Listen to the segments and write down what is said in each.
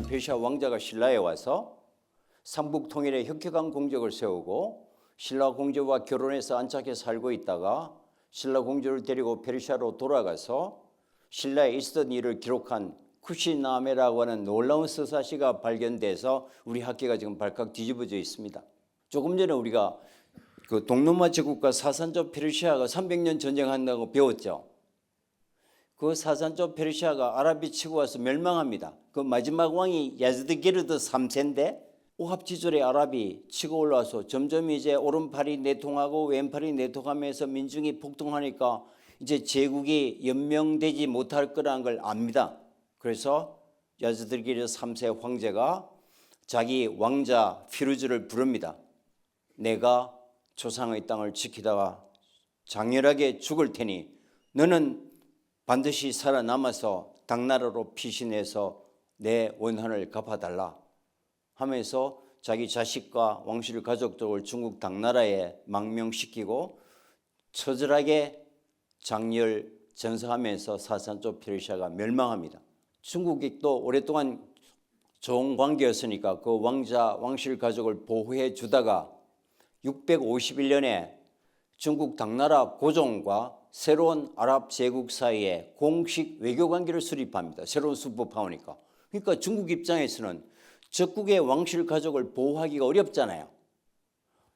페르시아 왕자가 신라에 와서 삼국 통일의 혁혁한 공적을 세우고 신라 공주와 결혼해서 안착해 살고 있다가 신라 공주를 데리고 페르시아로 돌아가서 신라에 있었던 일을 기록한 쿠시나메라고 하는 놀라운 서사시가 발견돼서 우리 학계가 지금 발칵 뒤집어져 있습니다. 조금 전에 우리가 그 동로마 제국과 사산조 페르시아가 300년 전쟁한다고 배웠죠. 그 사산조 페르시아가 아랍이 치고 와서 멸망합니다. 그 마지막 왕이 야즈드게르드 3세인데 오합지졸의 아랍이 치고 올라와서 점점 이제 오른팔이 내통하고 왼팔이 내통하면서 민중이 폭동하니까 이제 제국이 연명되지 못할 거라는 걸 압니다. 그래서 야즈드게르드 3세 황제가 자기 왕자 피루즈를 부릅니다. 내가 조상의 땅을 지키다가 장렬하게 죽을 테니 너는 반드시 살아남아서 당나라로 피신해서 내 원한을 갚아달라 하면서 자기 자식과 왕실 가족들을 중국 당나라에 망명시키고 처절하게 장렬 전사하면서 사산조 페르시아가 멸망합니다. 중국이 또 오랫동안 좋은 관계였으니까 그 왕실 가족을 보호해 주다가 651년에 중국 당나라 고종과 새로운 아랍 제국 사이에 공식 외교관계를 수립합니다. 새로운 수법하오니까. 그러니까 중국 입장에서는 적국의 왕실 가족을 보호하기가 어렵잖아요.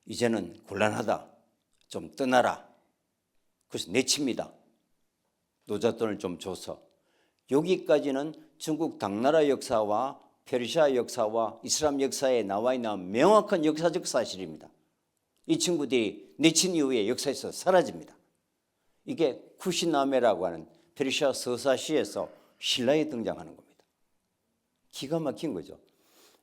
이제는 곤란하다. 좀 떠나라. 그래서 내칩니다. 노잣돈을 좀 줘서. 여기까지는 중국 당나라 역사와 페르시아 역사와 이슬람 역사에 나와 있는 명확한 역사적 사실입니다. 이 친구들이 내친 이후에 역사에서 사라집니다. 이게 쿠시나메라고 하는 페르시아 서사시에서 신라에 등장하는 겁니다. 기가 막힌 거죠.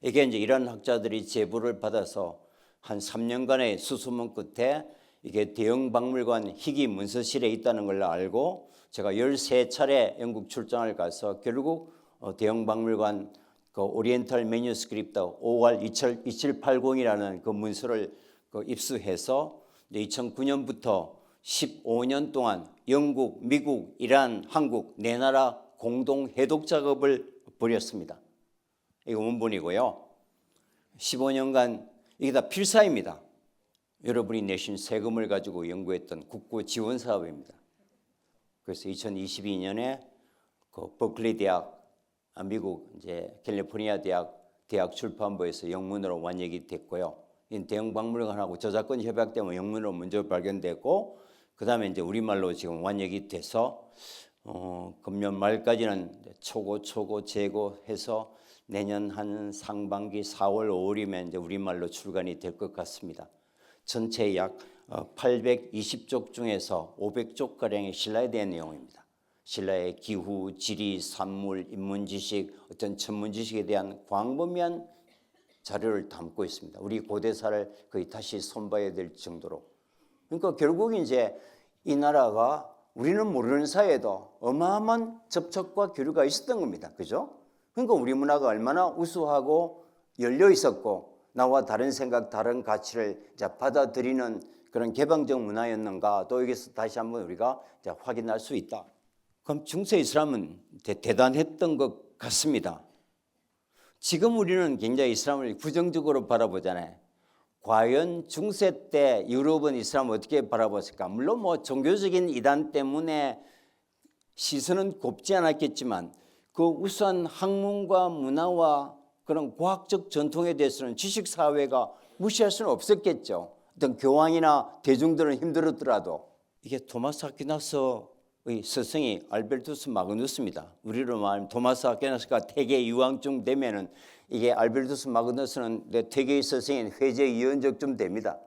이게 이제 이란 학자들이 제보를 받아서 한 3년간의 수소문 끝에 이게 대형 박물관 희귀 문서실에 있다는 걸 알고 제가 13차례 영국 출장을 가서 결국 대형 박물관 그 오리엔탈 매뉴스크립트 OR 2780이라는 그 문서를 입수해서 2009년부터 15년 동안 영국, 미국, 이란, 한국 네 나라 공동 해독 작업을 벌였습니다. 이거 원본이고요. 15년간 이게 다 필사입니다. 여러분이 내신 세금을 가지고 연구했던 국고 지원 사업입니다. 그래서 2022년에 그 버클리 대학, 미국 이제 캘리포니아 대학 출판부에서 영문으로 완역이 됐고요. 이 대형 박물관하고 저작권 협약 때문에 영문으로 먼저 발견됐고, 그 다음에 이제 우리말로 지금 완역이 돼서 금년 말까지는 초고 재고해서 내년 한 상반기 4월 5월이면 이제 우리말로 출간이 될 것 같습니다. 전체 약 820쪽 중에서 500쪽 가량의 신라에 대한 내용입니다. 신라의 기후, 지리, 산물, 인문 지식, 어떤 천문 지식에 대한 광범위한 자료를 담고 있습니다. 우리 고대사를 거의 다시 손봐야 될 정도로. 그러니까 결국 이제 이 나라가 우리는 모르는 사이에도 어마어마한 접촉과 교류가 있었던 겁니다. 그죠? 그러니까 우리 문화가 얼마나 우수하고 열려 있었고 나와 다른 생각, 다른 가치를 이제 받아들이는 그런 개방적 문화였는가, 또 여기서 다시 한번 우리가 이제 확인할 수 있다. 그럼 중세 이슬람은 대단했던 것 같습니다. 지금 우리는 굉장히 이슬람을 부정적으로 바라보잖아요. 과연 중세 때 유럽은 이슬람을 어떻게 바라봤을까? 물론 뭐 종교적인 이단 때문에 시선은 곱지 않았겠지만 그 우수한 학문과 문화와 그런 과학적 전통에 대해서는 지식사회가 무시할 수는 없었겠죠. 어떤 교황이나 대중들은 힘들었더라도. 이게 토마스 아퀴나스의 스승이 알베르투스 마그누스입니다. 우리로 말하면 토마스 아퀴나스가 태계 유황쯤 되면은 이게 알베르투스 마그누스는 내 태계의 스승인 회제 이언적쯤 됩니다.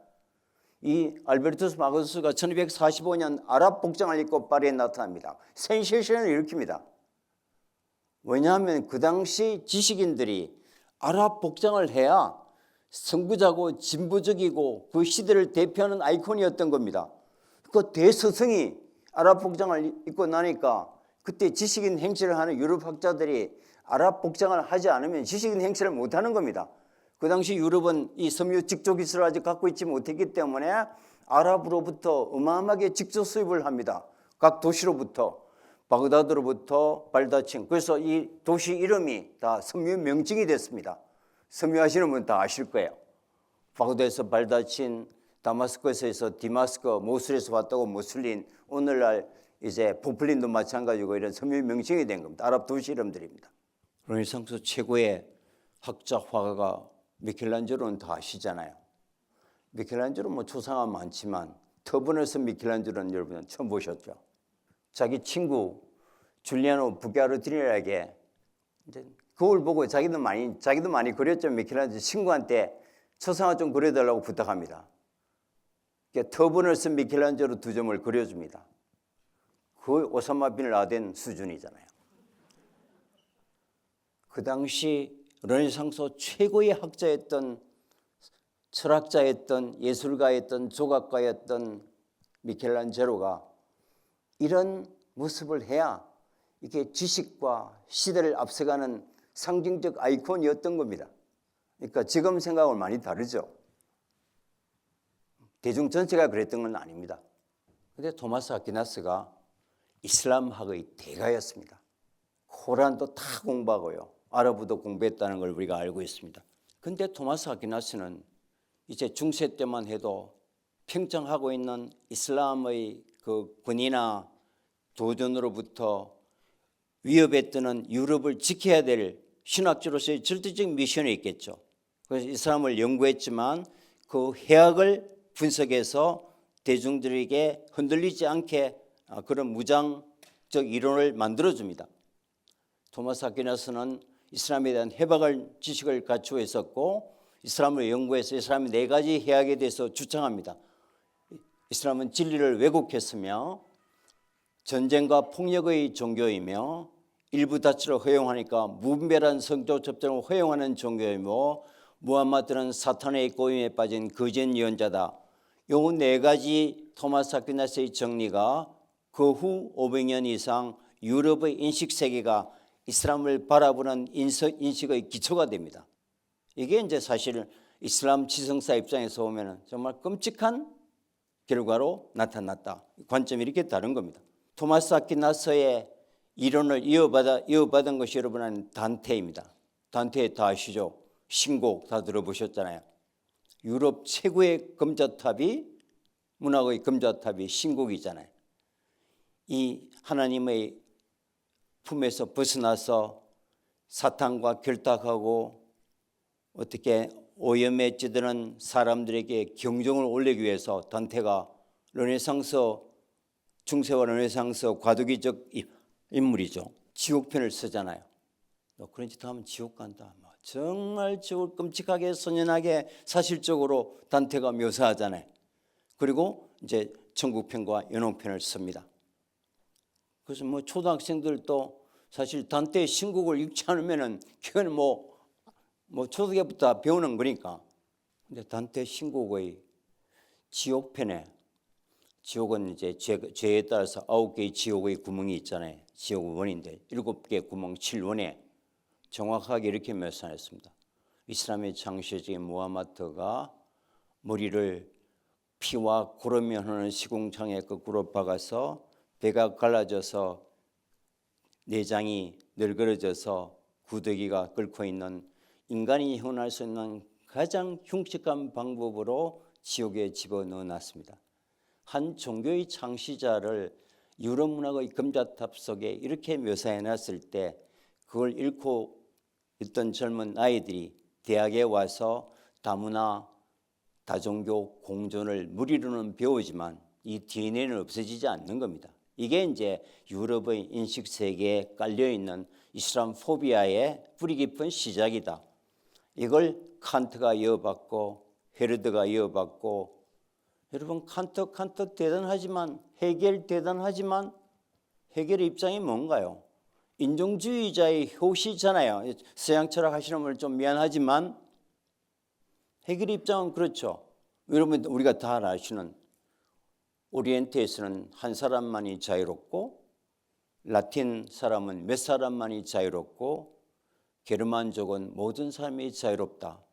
이 알베르투스 마그누스가 1245년 아랍 복장을 입고 파리에 나타납니다. 센세이션을 일으킵니다. 왜냐하면 그 당시 지식인들이 아랍 복장을 해야 선구자고 진보적이고 그 시대를 대표하는 아이콘이었던 겁니다. 그 대스승이 아랍 복장을 입고 나니까 그때 지식인 행세를 하는 유럽 학자들이 아랍 복장을 하지 않으면 지식인 행세를 못하는 겁니다. 그 당시 유럽은 이 섬유 직조 기술을 아직 갖고 있지 못했기 때문에 아랍으로부터 어마어마하게 직접 수입을 합니다. 각 도시로부터. 바그다드로부터 발다친, 그래서 이 도시 이름이 다 섬유 명칭이 됐습니다. 섬유하시는 분 다 아실 거예요. 바그다드에서 발다친, 다마스커스에서 디마스크, 모술에서 왔다고 모슬린, 오늘날 이제 부플린도 마찬가지고 이런 섬유 명칭이 된 겁니다. 아랍 도시 이름들입니다. 르네상스 최고의 학자 화가가 미켈란젤로는 다 아시잖아요. 미켈란젤로 뭐 초상화 많지만 터보너스 미켈란젤로는 여러분 처음 보셨죠? 자기 친구 줄리아노 부갸르디니에게 이제 그걸 보고 자기도 많이 그렸죠. 미켈란젤로 친구한테 초상화 좀 그려달라고 부탁합니다. 터보너스 미켈란젤로 2점을 그려줍니다. 그 오사마 빈 라덴 수준이잖아요. 그 당시 르네상스 최고의 학자였던, 철학자였던, 예술가였던, 조각가였던 미켈란젤로가 이런 모습을 해야 이게 지식과 시대를 앞서가는 상징적 아이콘이었던 겁니다. 그러니까 지금 생각은 많이 다르죠. 대중 전체가 그랬던 건 아닙니다. 그런데 토마스 아퀴나스가 이슬람학의 대가였습니다. 코란도 다 공부하고요, 아랍어도 공부했다는 걸 우리가 알고 있습니다. 그런데 토마스 아퀴나스는 이제 중세 때만 해도 평정하고 있는 이슬람의 그 권위나 도전으로부터 위협에 뜨는 유럽을 지켜야 될 신학자로서의 절대적 미션이 있겠죠. 그래서 이슬람을 연구했지만 그 해악을 분석해서 대중들에게 흔들리지 않게 그런 무장적 이론을 만들어줍니다. 토마스 아퀴나스는 이슬람에 대한 해박한 지식을 갖추어 있었고 이슬람을 연구해서 이슬람의 4가지 해악에 대해서 주장합니다. 이슬람은 진리를 왜곡했으며 전쟁과 폭력의 종교이며 일부 다처를 허용하니까 무분별한 성적 접촉을 허용하는 종교이며 무함마드는 사탄의 꼬임에 빠진 거짓 예언자다. 이 4가지 토마스 아퀴나스의 정리가 그 후 500년 이상 유럽의 인식세계가 이슬람을 바라보는 인식의 기초가 됩니다. 이게 이제 사실 이슬람 지성사 입장에서 보면 정말 끔찍한 결과로 나타났다. 관점이 이렇게 다른 겁니다. 토마스 아퀴나스의 이론을 이어받은 것이 여러분은 단테입니다. 단테 다 아시죠? 신곡 다 들어보셨잖아요. 유럽 최고의 금자탑이, 문학의 금자탑이 신곡이잖아요. 이 하나님의 품에서 벗어나서 사탄과 결탁하고 어떻게 오염에 찌드는 사람들에게 경종을 울리기 위해서 단테가 르네상스, 중세와 르네상스 과도기적 인물이죠. 지옥편을 쓰잖아요. 너 그런 짓 하면 지옥 간다. 정말 지옥을 끔찍하게 선연하게 사실적으로 단테가 묘사하잖아요. 그리고 이제 천국편과 연옥편을 씁니다. 그래서 뭐 초등학생들도 사실 단테의 신곡을 읽지 않으면은 그건 뭐 초등학교부터 배우는 거니까. 근데 단테 신곡의 지옥편에, 지옥은 이제 죄에 따라서 9개의 지옥의 구멍이 있잖아요. 지옥 원인데 7개 구멍 7원에 정확하게 이렇게 묘사했습니다. 이슬람의 창시자인 무함마드가 머리를 피와 구름이 흐르는 시궁창에 거꾸로 박아서 배가 갈라져서 내장이 널그러져서 구더기가 끓고 있는 인간이 형언할 수 있는 가장 흉측한 방법으로 지옥에 집어넣어놨습니다. 한 종교의 창시자를 유럽 문학의 금자탑 속에 이렇게 묘사해놨을 때 그걸 읽고 있던 젊은 아이들이 대학에 와서 다문화, 다종교 공존을 무리로는 배우지만 이 DNA는 없어지지 않는 겁니다. 이게 이제 유럽의 인식 세계에 깔려있는 이슬람 포비아의 뿌리 깊은 시작이다. 이걸 칸트가 이어받고 헤르드가 이어받고, 여러분 칸트 대단하지만 헤겔 대단하지만 헤겔의 입장이 뭔가요? 인종주의자의 효시잖아요. 서양 철학 하시는 분은 좀 미안하지만 헤겔의 입장은 그렇죠. 여러분 우리가 다 아시는 오리엔트에서는 한 사람만이 자유롭고 라틴 사람은 몇 사람만이 자유롭고 게르만족은 모든 사람이 자유롭다.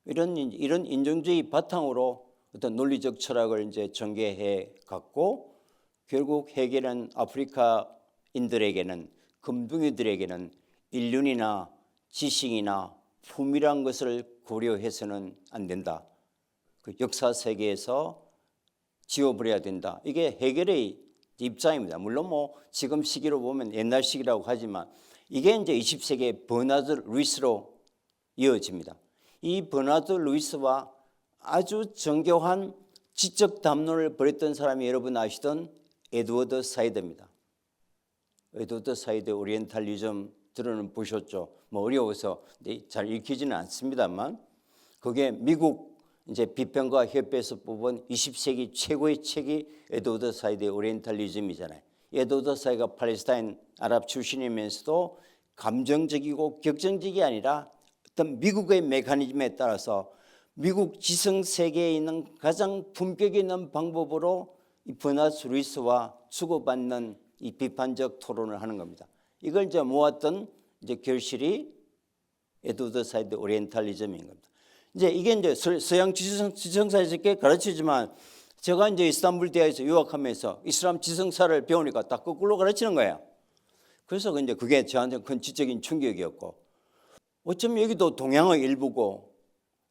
이런 인종주의 바탕으로 어떤 논리적 철학을 이제 전개해 갔고, 결국 헤겔은 아프리카 인들에게는 금둥이들에게는 인륜이나 지식이나 품이란 것을 고려해서는 안 된다. 그 역사 세계에서 지워버려야 된다. 이게 헤겔의 입장입니다. 물론 뭐 지금 시기로 보면 옛날 시기라고 하지만 이게 이제 20세기의 버나드 루이스로 이어집니다. 이 버나드 루이스와 아주 정교한 지적 담론을 벌였던 사람이 여러분 아시던 에드워드 사이드입니다. 에드워드 사이드 오리엔탈리즘 들어는 보셨죠? 뭐 어려워서 잘 읽히지는 않습니다만 그게 미국 이제 비평가 협회에서 뽑은 20세기 최고의 책이 에드워드 사이드의 오리엔탈리즘이잖아요. 에드워드 사이드가 팔레스타인 아랍 출신이면서도 감정적이고 격정적이 아니라 어떤 미국의 메커니즘에 따라서 미국 지성 세계에 있는 가장 품격 있는 방법으로 이 버나드 루이스와 주고받는 이 비판적 토론을 하는 겁니다. 이걸 이제 모았던 이제 결실이 에드워드 사이드 오리엔탈리즘인 겁니다. 이제 이게 이제 서양 지성사에서 이렇게 가르치지만 제가 이제 이스탄불 대학에서 유학하면서 이슬람 지성사를 배우니까 다 거꾸로 가르치는 거예요. 그래서 이제 그게 저한테 큰 지적인 충격이었고 어쩌면 여기도 동양의 일부고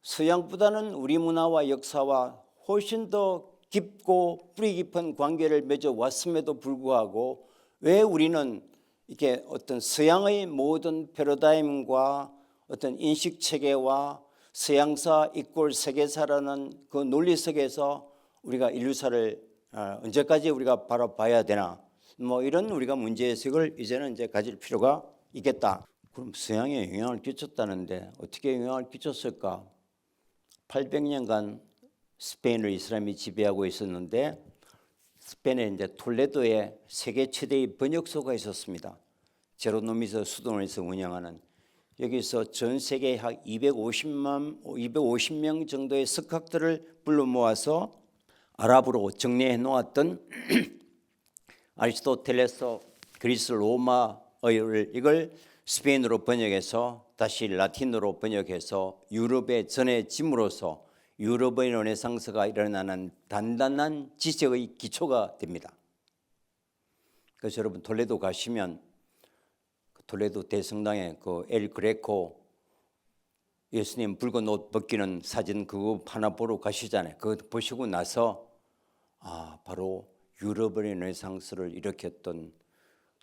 서양보다는 우리 문화와 역사와 훨씬 더 깊고 뿌리 깊은 관계를 맺어 왔음에도 불구하고 왜 우리는 이렇게 어떤 서양의 모든 패러다임과 어떤 인식 체계와 서양사 이꼴 세계사라는 그 논리 속에서 우리가 인류사를 언제까지 우리가 바라봐야 되나 뭐 이런 우리가 문제의식을 이제는 이제 가질 필요가 있겠다. 그럼 서양에 영향을 끼쳤다는데 어떻게 영향을 끼쳤을까? 800년간 스페인을 이슬람이 지배하고 있었는데 스페인에 이제 톨레도에 세계 최대의 번역소가 있었습니다. 제로노미스 수도원에서 운영하는 여기서 전 세계 약 250명 정도의 석학들을 불러 모아서 아랍어로 정리해 놓았던 아리스토텔레스 그리스 로마어를 이걸 스페인어로 번역해서 다시 라틴어로 번역해서 유럽에 전해짐으로써 유럽의 르네상스가 일어나는 단단한 지식의 기초가 됩니다. 그래서 여러분 톨레도 가시면 톨레도 대성당에 그 엘 그레코 예수님 붉은 옷 벗기는 사진 그거 하나 보러 가시잖아요. 그거 보시고 나서 바로 유럽의 르네상스를 일으켰던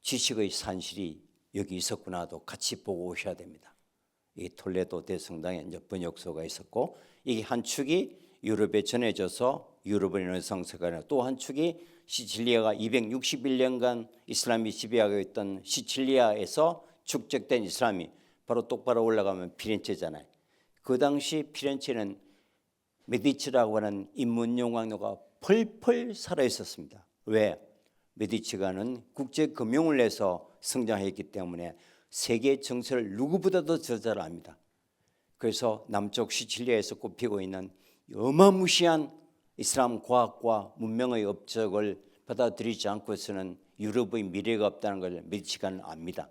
지식의 산실이 여기 있었구나도 같이 보고 오셔야 됩니다. 이 톨레도 대성당에 이제 번역소가 있었고 이게 한 축이 유럽에 전해져서 유럽의 르네상스가 아니라 또 한 축이 시칠리아가 261년간 이슬람이 지배하고 있던 시칠리아에서 축적된 이슬람이 바로 똑바로 올라가면 피렌체잖아요. 그 당시 피렌체는 메디치라고 하는 인문용광로가 펄펄 살아 있었습니다. 왜? 메디치가는 국제 금융을 내서 성장했기 때문에 세계 정세를 누구보다도 잘 압니다. 그래서 남쪽 시칠리아에서 꼽히고 있는 어마무시한 이슬람 과학과 문명의 업적을 받아들이지 않고서는 유럽의 미래가 없다는 걸 메디치가는 압니다.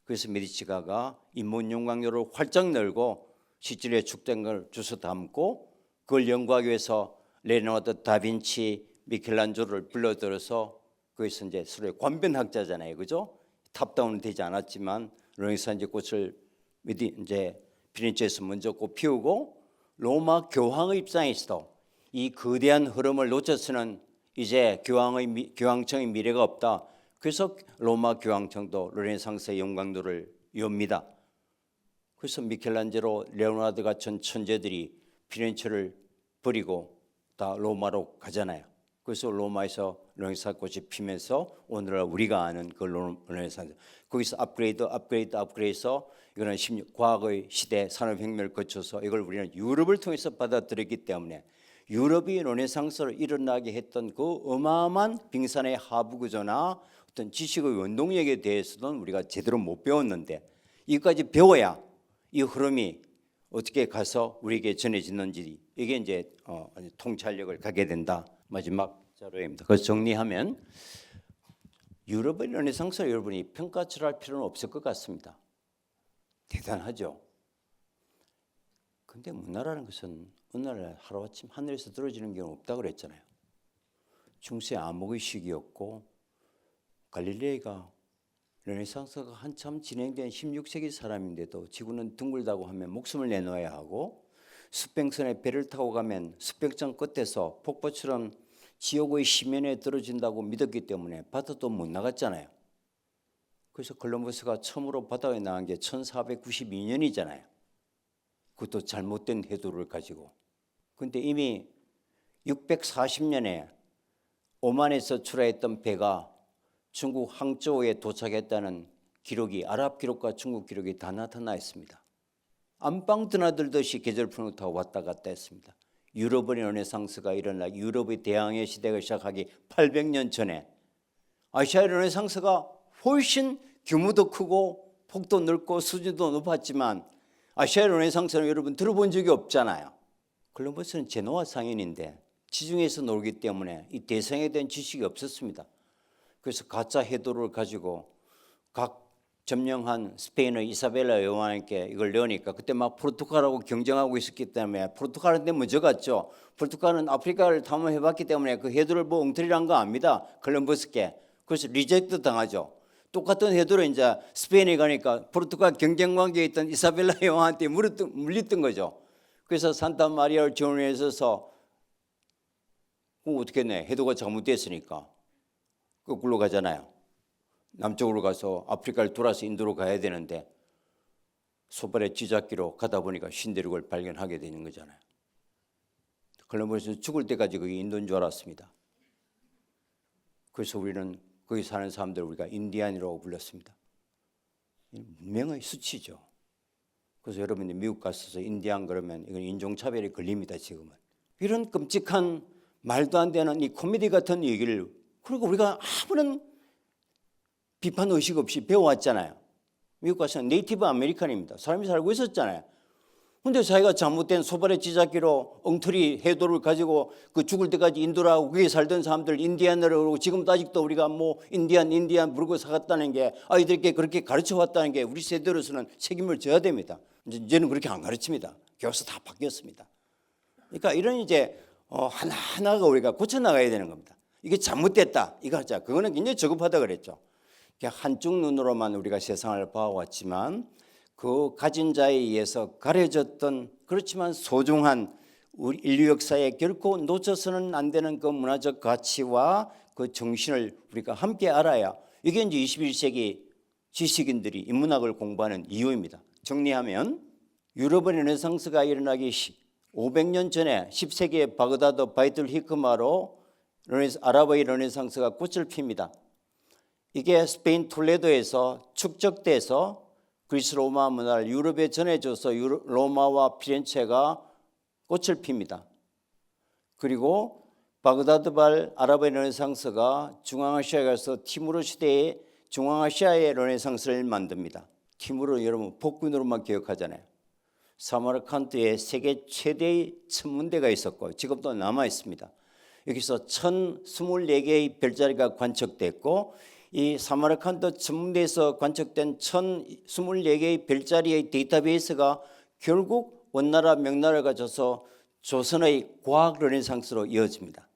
그래서 메디치가가 인문용광로를 활짝 열고 시칠리아에 축된 걸 주워 담고 그걸 연구하기 위해서 레오나르도 다빈치, 미켈란젤로를 불러들여서 거기서 이제 서로의 관변학자잖아요, 그죠? 탑다운은 되지 않았지만 르네상스 꽃을 이제 피렌체에서 먼저 꽃 피우고 로마 교황의 입장에서도 이 거대한 흐름을 놓쳐서는 이제 교황청의 미래가 없다. 그래서 로마 교황청도 르네상스의 영광도를 엽니다. 그래서 미켈란젤로, 레오나르도 같은 천재들이 피렌체를 버리고 다 로마로 가잖아요. 그래서 로마에서 르네상스 꽃이 피면서 오늘날 우리가 아는 그 르네상스. 거기서 업그레이드해서 이거는 과학의 시대, 산업혁명을 거쳐서 이걸 우리는 유럽을 통해서 받아들였기 때문에 유럽이 르네상스를 일어나게 했던 그 어마어마한 빙산의 하부 구조나 어떤 지식의 원동력에 대해서는 우리가 제대로 못 배웠는데 이것까지 배워야 이 흐름이 어떻게 가서 우리에게 전해지는지 이게 이제 통찰력을 갖게 된다. 마지막 자료입니다. 그래서 정리하면 유럽의 르네상스를 여러분이 평가절할 필요는 없을 것 같습니다. 대단하죠. 근데 문화라는 것은 어느 날 하루아침 하늘에서 떨어지는 경우는 없다고 그랬잖아요. 중세 암흑의 시기였고 갈릴레이가 르네상스가 한참 진행된 16세기 사람인데도 지구는 둥글다고 하면 목숨을 내놓아야 하고 수평선에 배를 타고 가면 수평선 끝에서 폭포처럼 지옥의 심연에 떨어진다고 믿었기 때문에 바다도 못 나갔잖아요. 그래서 콜럼버스가 처음으로 바다에 나간 게 1492년이잖아요. 그것도 잘못된 해도를 가지고. 그런데 이미 640년에 오만에서 출하했던 배가 중국 항저우에 도착했다는 기록이 아랍 기록과 중국 기록이 다 나타나 있습니다. 안방 드나들듯이 계절풍을 타고 왔다 갔다 했습니다. 유럽의 르네상스가 일어나 유럽의 대항해 시대가 시작하기 800년 전에 아시아의 르네상스가 훨씬 규모도 크고 폭도 넓고 수준도 높았지만 아시아의 르네상스는 여러분 들어본 적이 없잖아요. 콜럼버스는 제노아 상인인데 지중해에서 놀기 때문에 이 대성에 대한 지식이 없었습니다. 그래서 가짜 해도를 가지고 각 점령한 스페인의 이사벨라 여왕에게 이걸 넣으니까 그때 막 포르투갈하고 경쟁하고 있었기 때문에 포르투갈한테 먼저 갔죠. 포르투갈은 아프리카를 탐험해봤기 때문에 그 해도를 뭐 엉터리란 거 압니다. 콜럼버스께. 그래서 리젝트 당하죠. 똑같은 해도로 이제 스페인에 가니까 포르투갈 경쟁 관계에 있던 이사벨라 여왕한테 물렸던 거죠. 그래서 산타 마리아를 지원해 있어서 어떻게 했네. 해도가 잘못됐으니까 거꾸로 가잖아요. 남쪽으로 가서 아프리카를 돌아서 인도로 가야 되는데 소발의 쥐잡기로 가다 보니까 신대륙을 발견하게 되는 거잖아요. 콜럼버스는 죽을 때까지 그게 인도인 줄 알았습니다. 그래서 우리는 거기 사는 사람들 우리가 인디안이라고 불렀습니다. 문명의 수치죠. 그래서 여러분이 미국 가서 인디안 그러면 이건 인종차별이 걸립니다. 지금은. 이런 끔찍한 말도 안 되는 이 코미디 같은 얘기를 그리고 우리가 아무런 비판 의식 없이 배워왔잖아요. 미국 가서는 네이티브 아메리칸입니다. 사람이 살고 있었잖아요. 그런데 자기가 잘못된 소발의 쥐잡기로 엉터리 해도를 가지고 그 죽을 때까지 인도라고 거기에 살던 사람들 인디안으로 그러고 지금도 아직도 우리가 뭐 인디안 부르고 살았다는 게 아이들에게 그렇게 가르쳐 왔다는 게 우리 세대로서는 책임을 져야 됩니다. 이제는 그렇게 안 가르칩니다. 교수 다 바뀌었습니다. 그러니까 이런 이제 하나하나가 우리가 고쳐나가야 되는 겁니다. 이게 잘못됐다. 이거 하자. 그거는 굉장히 저급하다 그랬죠. 한쪽 눈으로만 우리가 세상을 봐왔지만 그 가진 자에 의해서 가려졌던 그렇지만 소중한 우리 인류 역사에 결코 놓쳐서는 안 되는 그 문화적 가치와 그 정신을 우리가 함께 알아야 이게 이제 21세기 지식인들이 인문학을 공부하는 이유입니다. 정리하면 유럽의 르네상스가 일어나기 500년 전에 10세기의 바그다드 바이툴 히크마로 아랍의 르네상스가 꽃을 핍니다. 이게 스페인 톨레도에서 축적돼서 그리스 로마 문화를 유럽에 전해줘서 로마와 피렌체가 꽃을 핍니다. 그리고 바그다드발 아랍의 르네상스가 중앙아시아에 가서 티무르 시대의 중앙아시아의 르네상스를 만듭니다. 티무르 여러분 복근으로만 기억하잖아요. 사마르칸드에 세계 최대의 천문대가 있었고 지금도 남아 있습니다. 여기서 1024개의 별자리가 관측됐고 이 사마르칸드 천문대에서 관측된 1024개의 별자리의 데이터베이스가 결국 원나라 명나라를 가져서 조선의 과학 르네상스로 이어집니다.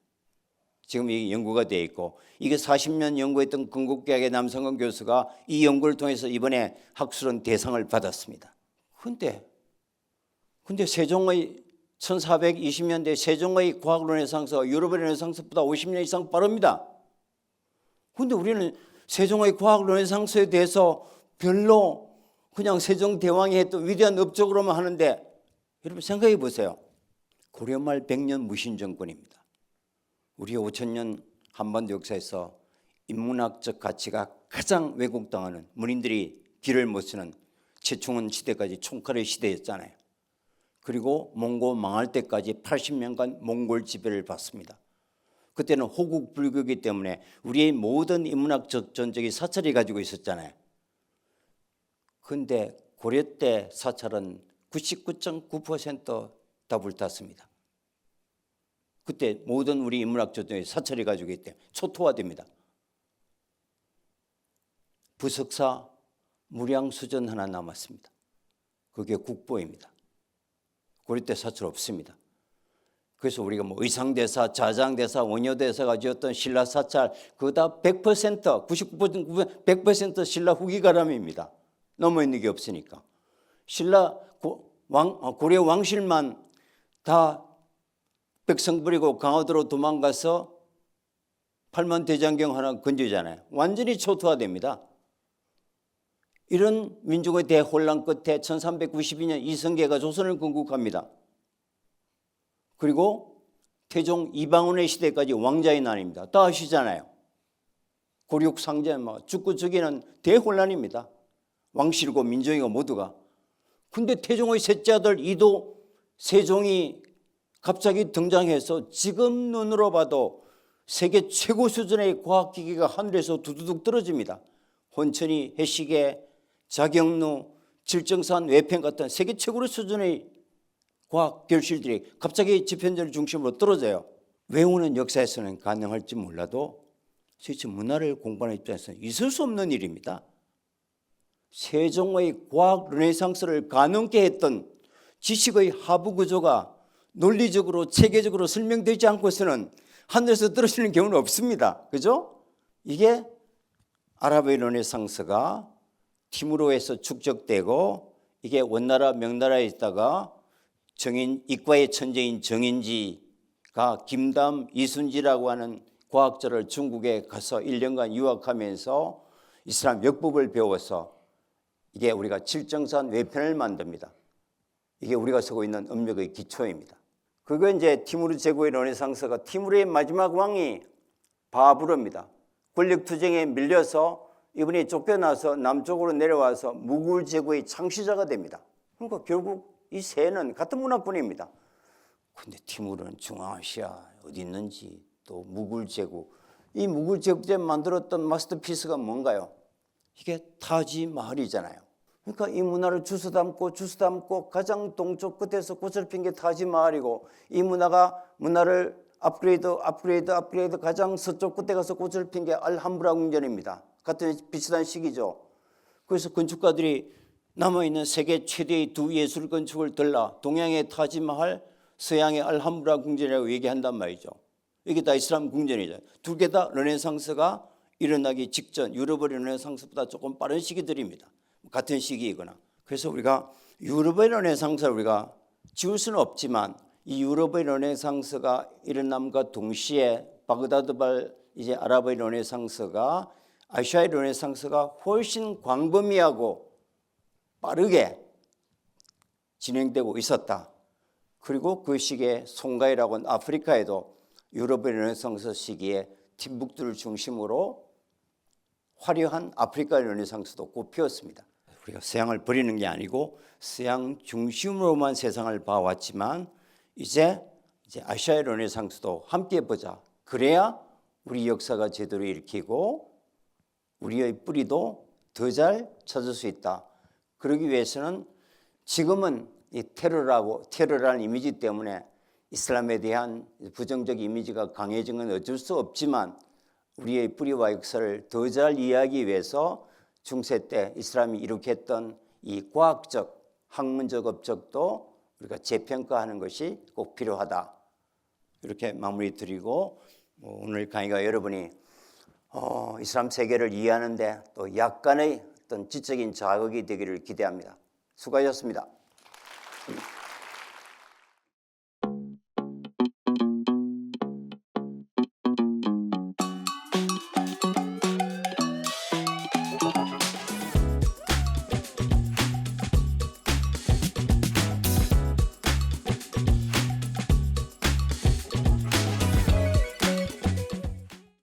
지금 이게 연구가 되어 있고 이게 40년 연구했던 건국대학의 남성근 교수가 이 연구를 통해서 이번에 학술은 대상을 받았습니다. 근데 세종의 1420년대 세종의 과학 르네상스가 유럽의 르네상스보다 50년 이상 빠릅니다. 그런데 우리는 세종의 과학 르네상스에 대해서 별로 그냥 세종대왕이 했던 위대한 업적으로만 하는데 여러분 생각해 보세요. 고려 말 100년 무신정권입니다. 우리 5000년 한반도 역사에서 인문학적 가치가 가장 왜곡당하는 문인들이 길을 못 쓰는 최충원 시대까지 총칼의 시대였잖아요. 그리고 몽고 망할 때까지 80년간 몽골 지배를 받습니다. 그때는 호국 불교이기 때문에 우리의 모든 인문학적 전적이 사찰이 가지고 있었잖아요. 그런데 고려 때 사찰은 99.9% 다 불탔습니다. 그때 모든 우리 인문학 전적이 사찰이 가지고 있기 때문에 초토화됩니다. 부석사 무량수전 하나 남았습니다. 그게 국보입니다. 고려 때 사찰 없습니다. 그래서 우리가 뭐 의상대사, 자장대사, 원효대사가 지었던 신라 사찰 그거 다 100%, 99%, 100% 신라 후기 가람입니다. 넘어 있는 게 없으니까. 신라 고려 왕실만 다 백성 버리고 강화도로 도망가서 팔만대장경 하나 건지잖아요. 완전히 초토화됩니다. 이런 민족의 대혼란 끝에 1392년 이성계가 조선을 건국합니다. 그리고 태종 이방원의 시대까지 왕자의 난입니다. 다 아시잖아요. 고륙상제 죽고 죽이는 대혼란입니다. 왕실고 민족이고 모두가. 근데 태종의 셋째 아들 이도 세종이 갑자기 등장해서 지금 눈으로 봐도 세계 최고 수준의 과학기기가 하늘에서 두두둑 떨어집니다. 혼천이, 해시계, 자경루, 질정산, 외팽 같은 세계 최고 수준의 과학 결실들이 갑자기 집현전을 중심으로 떨어져요. 외우는 역사에서는 가능할지 몰라도 실제 문화를 공부하는 입장에서는 있을 수 없는 일입니다. 세종의 과학 르네상스를 가능케 했던 지식의 하부 구조가 논리적으로 체계적으로 설명되지 않고서는 하늘에서 떨어지는 경우는 없습니다. 그죠? 이게 아랍의 르네상스가 티무르에서 축적되고 이게 원나라 명나라에 있다가 이과의 천재인 정인지가 김담 이순지라고 하는 과학자를 중국에 가서 1년간 유학하면서 이슬람 역법을 배워서 이게 우리가 칠정산 외편을 만듭니다. 이게 우리가 쓰고 있는 음력의 기초입니다. 그거 이제 티무르 제국의 르네상스가 티무르의 마지막 왕이 바부르입니다. 권력투쟁에 밀려서 이분이 쫓겨나서 남쪽으로 내려와서 무굴 제국의 창시자가 됩니다. 그러니까 결국 이 세는 같은 문화권입니다. 근데 티무르는 중앙아시아 어디 있는지 또 무굴 제국, 이 무굴 제국 때 만들었던 마스터피스가 뭔가요? 이게 타지마할이잖아요. 그러니까 이 문화를 주워 담고 가장 동쪽 끝에서 꽃을 핀 게 타지마할이고 이 문화를 업그레이드 가장 서쪽 끝에 가서 꽃을 핀 게 알함브라 궁전입니다. 같은 비슷한 시기죠. 그래서 건축가들이 남아있는 세계 최대의 두 예술 건축을 들라 동양의 타지마할, 서양의 알함브라 궁전이라고 얘기한단 말이죠. 이게 다 이슬람 궁전이죠. 두 개 다 르네상스가 일어나기 직전, 유럽의 르네상스보다 조금 빠른 시기들입니다. 같은 시기이거나. 그래서 우리가 유럽의 르네상스를 우리가 지울 수는 없지만 이 유럽의 르네상스가 일어남과 동시에 바그다드발 이제 아랍의 르네상스가 아시아의 르네상스가 훨씬 광범위하고 빠르게 진행되고 있었다. 그리고 그 시기에 송가이라고 하는 아프리카에도 유럽의 르네상스 시기에 팀북들을 중심으로 화려한 아프리카 르네상스도 꽃피었습니다. 우리가 서양을 버리는 게 아니고 서양 중심으로만 세상을 봐왔지만 이제 아시아의 르네상스도 함께 보자. 그래야 우리 역사가 제대로 읽히고 우리의 뿌리도 더 잘 찾을 수 있다. 그러기 위해서는 지금은 이 테러라는 이미지 때문에 이슬람에 대한 부정적 이미지가 강해진 건 어쩔 수 없지만 우리의 뿌리와 역사를 더 잘 이해하기 위해서 중세 때 이슬람이 일으켰던 이 과학적, 학문적 업적도 우리가 재평가하는 것이 꼭 필요하다. 이렇게 마무리 드리고 오늘 강의가 여러분이 이슬람 세계를 이해하는데 또 약간의 어떤 지적인 자극이 되기를 기대합니다. 수고하셨습니다.